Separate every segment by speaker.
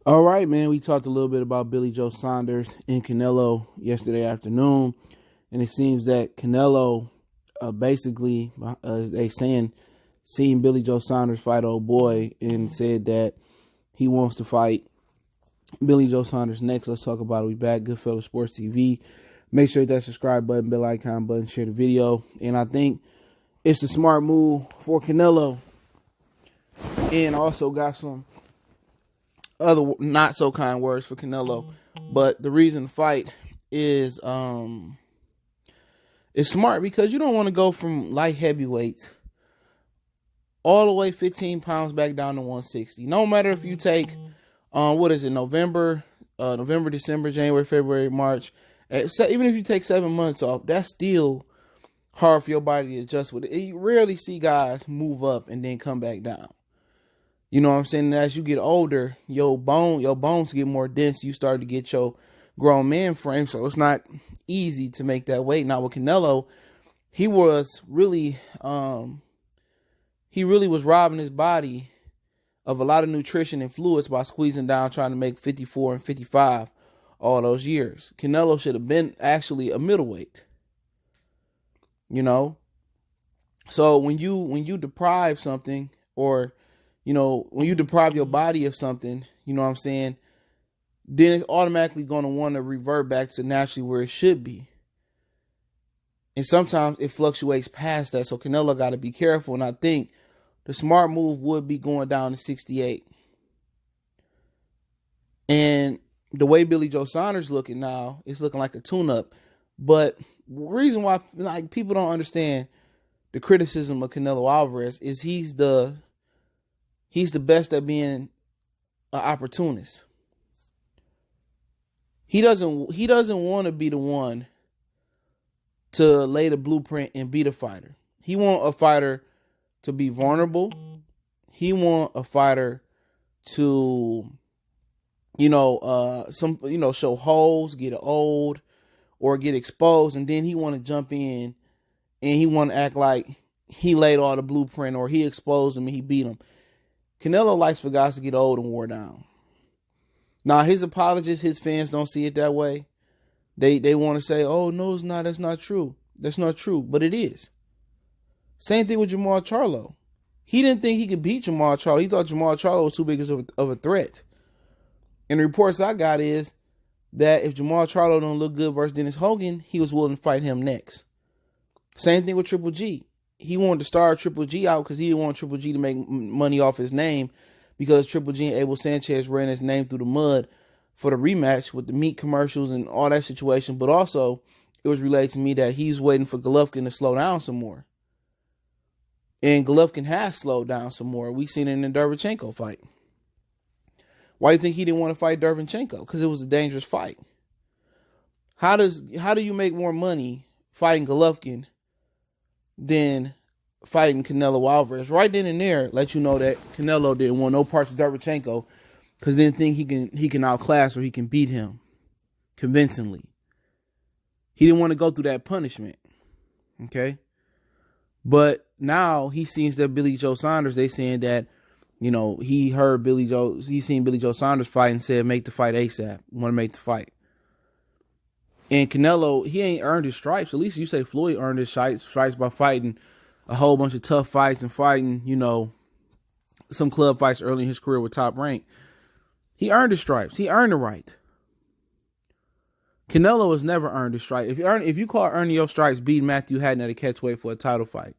Speaker 1: All right, man. We talked a little bit about Billy Joe Saunders and Canelo yesterday afternoon, and it seems that Canelo, basically, they saying, seeing Billy Joe Saunders fight old boy, and said that he wants to fight Billy Joe Saunders next. Let's talk about it. We back, Goodfellas Sports TV. Make sure you hit that subscribe button, bell icon button, share the video, and I think it's a smart move for Canelo, and also got some other not so kind words for Canelo. But the reason to fight is it's smart because you don't want to go from light heavyweights all the way 15 pounds back down to 160. No matter if you take November, December, January, February, March. Even if you take 7 months off, that's still hard for your body to adjust with it. You rarely see guys move up and then come back down. You know what I'm saying? And as you get older, your bones get more dense. You start to get your grown man frame, so it's not easy to make that weight. Now with Canelo, he really was robbing his body of a lot of nutrition and fluids by squeezing down, trying to make 54 and 55 all those years. Canelo should have been actually a middleweight. You know, so when you deprive something, or when you deprive your body of something, you know what I'm saying, then it's automatically going to want to revert back to naturally where it should be. And sometimes it fluctuates past that. So Canelo got to be careful. And I think the smart move would be going down to 68. And the way Billy Joe Saunders looking now, it's looking like a tune-up. But the reason why people don't understand the criticism of Canelo Alvarez is he's the best at being an opportunist. He doesn't want to be the one to lay the blueprint and beat a fighter. He want a fighter to be vulnerable. He want a fighter to, show holes, get old, or get exposed, and then he want to jump in and he want to act like he laid all the blueprint or he exposed him and he beat him. Canelo likes for guys to get old and wore down. Now, his apologists, his fans don't see it that way. They want to say, oh, no, it's not. That's not true. That's not true. But it is. Same thing with Jamal Charlo. He didn't think he could beat Jamal Charlo. He thought Jamal Charlo was too big of a threat. And the reports I got is that if Jamal Charlo don't look good versus Dennis Hogan, he was willing to fight him next. Same thing with Triple G. He wanted to start Triple G out because he didn't want Triple G to make money off his name, because Triple G and Abel Sanchez ran his name through the mud for the rematch with the meat commercials and all that situation. But also, it was relayed to me that he's waiting for Golovkin to slow down some more. And Golovkin has slowed down some more. We've seen it in the Derevchenko fight. Why do you think he didn't want to fight Derevchenko? Because it was a dangerous fight. How do you make more money fighting Golovkin than fighting Canelo Alvarez? Right then and there, let you know that Canelo didn't want no parts of Derevchenko because didn't think he can outclass or he can beat him convincingly. He didn't want to go through that punishment. Okay? But now he sees that Billy Joe Saunders, they saying that, he seen Billy Joe Saunders fight and said, make the fight ASAP. Want to make the fight. And Canelo, he ain't earned his stripes. At least you say Floyd earned his stripes by fighting a whole bunch of tough fights and fighting, some club fights early in his career with Top Rank. He earned his stripes. He earned the right. Canelo has never earned his stripes. If you call earning your stripes beating Matthew Hatton at a catchweight for a title fight,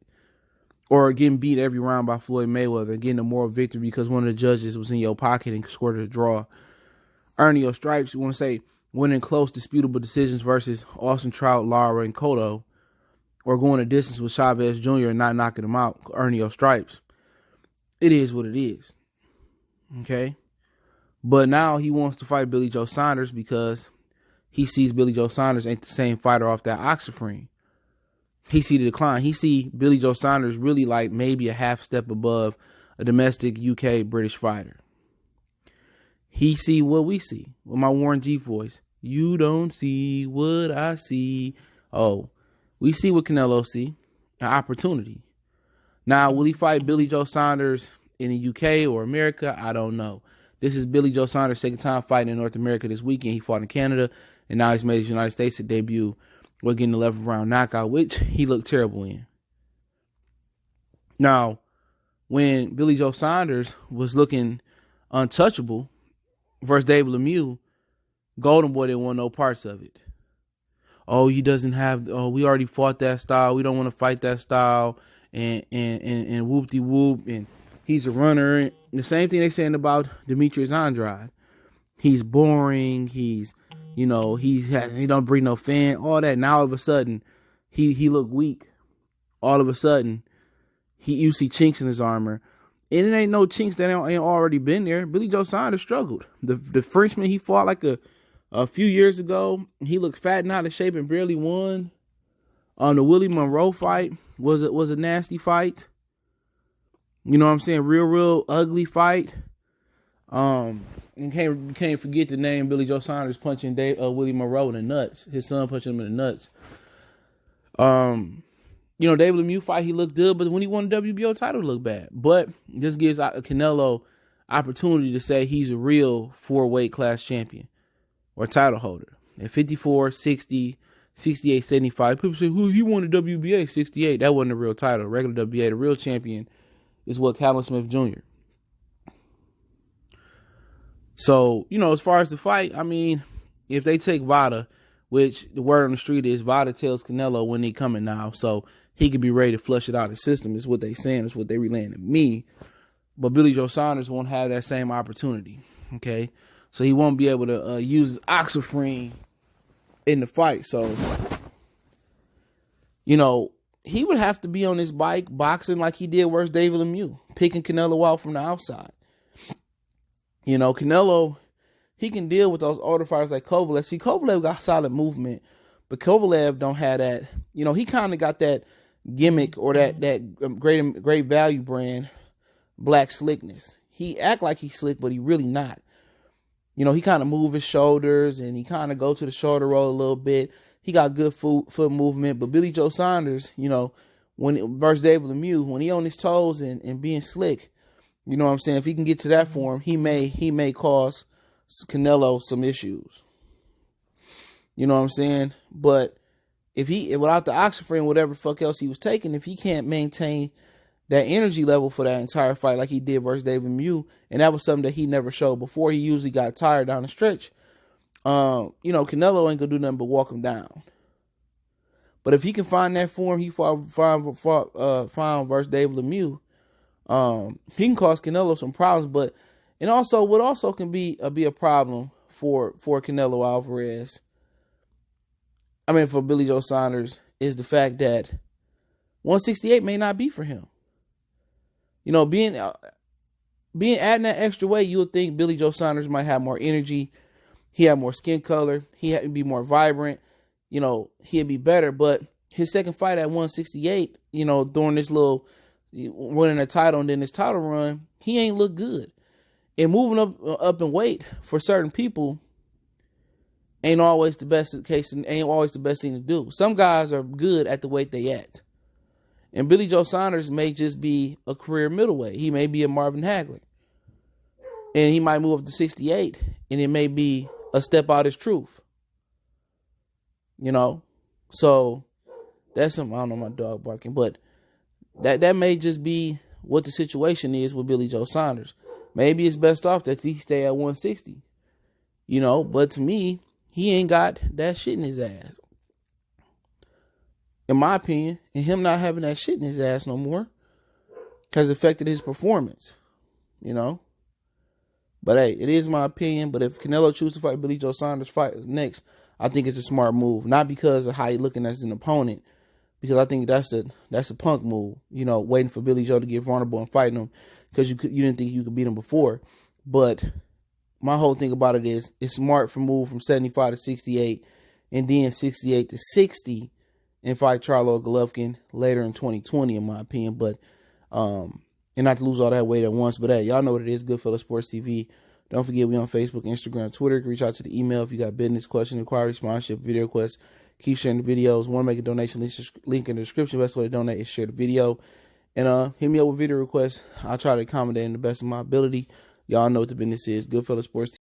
Speaker 1: or getting beat every round by Floyd Mayweather, getting a moral victory because one of the judges was in your pocket and scored a draw, earning your stripes, you want to say winning close, disputable decisions versus Austin Trout, Lara, and Cotto, or going a distance with Chavez Jr. and not knocking him out, earning your stripes. It is what it is. Okay? But now he wants to fight Billy Joe Saunders because he sees Billy Joe Saunders ain't the same fighter off that Oxyfree. He see the decline. He see Billy Joe Saunders really like maybe a half step above a domestic UK British fighter. He see what we see with my Warren G voice. You don't see what I see. Oh, we see what Canelo see. An opportunity. Now, will he fight Billy Joe Saunders in the UK or America? I don't know. This is Billy Joe Saunders' second time fighting in North America this weekend. He fought in Canada, and now he's made his United States debut. We're getting the 11th round knockout, which he looked terrible in. Now, when Billy Joe Saunders was looking untouchable versus David Lemieux, Golden Boy didn't want no parts of it. Oh, he doesn't have. Oh, we already fought that style. We don't want to fight that style. And whoop-de-whoop. And he's a runner. And the same thing they're saying about Demetrius Andrade. He's boring. He don't bring no fan. All that. Now all of a sudden, he looked weak. All of a sudden, you see chinks in his armor. And it ain't no chinks that ain't already been there. Billy Joe Saunders struggled. The Frenchman he fought like a few years ago, he looked fat and out of shape and barely won. The Willie Monroe fight was a nasty fight. You know what I'm saying? Real ugly fight. And can't forget the name Billy Joe Saunders punching Willie Monroe in the nuts. His son punching him in the nuts. David Lemieux fight, he looked good, but when he won the WBO title, it looked bad. But this gives Canelo opportunity to say he's a real 4-weight class champion or title holder. At 54, 60, 68, 75. People say, he won the WBA 68. That wasn't a real title. Regular WBA, the real champion is what Callum Smith Jr. So, as far as the fight, I mean, if they take Vada, which the word on the street is Vada tells Canelo when he coming now, so he could be ready to flush it out of the system, is what they saying, is what they relaying to me. But Billy Joe Saunders won't have that same opportunity, okay? So he won't be able to use his oxyfrene in the fight. So, he would have to be on his bike boxing like he did versus David Lemieux, picking Canelo out from the outside. Canelo, he can deal with those older fighters like Kovalev. See, Kovalev got solid movement, but Kovalev don't have that. He kind of got that gimmick or that great value brand, black slickness. He act like he's slick, but he really not. He kind of move his shoulders and he kind of go to the shoulder roll a little bit. He got good foot movement, but Billy Joe Saunders, versus David Lemieux, when he on his toes and being slick, you know what I'm saying? If he can get to that form, he may cause Canelo some issues. You know what I'm saying? But if he, without the oxyfrene, whatever fuck else he was taking, if he can't maintain that energy level for that entire fight like he did versus David Lemieux, and that was something that he never showed before. He usually got tired down the stretch. Canelo ain't gonna do nothing but walk him down. But if he can find that form he found versus David Lemieux, he can cause Canelo some problems. And also what also can be a problem for Canelo Alvarez, for Billy Joe Saunders, is the fact that 168 may not be for him. Being adding that extra weight, you would think Billy Joe Saunders might have more energy. He had more skin color. He'd be more vibrant. He'd be better. But his second fight at 168, during this little winning a title and then this title run, he ain't look good. And moving up in weight for certain people ain't always the best case, and ain't always the best thing to do. Some guys are good at the weight they at. And Billy Joe Saunders may just be a career middleweight. He may be a Marvin Hagler. And he might move up to 68, and it may be a step out his truth. So that's some, I don't know, my dog barking, but that may just be what the situation is with Billy Joe Saunders. Maybe it's best off that he stay at 160. But to me, he ain't got that shit in his ass. In my opinion, and him not having that shit in his ass no more has affected his performance. But hey, it is my opinion. But if Canelo chooses to fight Billy Joe Saunders next, I think it's a smart move. Not because of how he's looking as an opponent, because I think that's a punk move. Waiting for Billy Joe to get vulnerable and fighting him because you didn't think you could beat him before. But my whole thing about it is it's smart for move from 75 to 68 and then 68 to 60 and fight Charlo Golovkin later in 2020, in my opinion. But and not to lose all that weight at once. But hey, y'all know what it is. Goodfellas Sports TV. Don't forget, we on Facebook, Instagram, Twitter. Reach out to the email if you got business, question, inquiry, sponsorship, video requests. Keep sharing the videos. Want to make a donation? Link in the description. Best way to donate is share the video. And hit me up with video requests. I'll try to accommodate in the best of my ability. Y'all know what the business is. Goodfellas Sports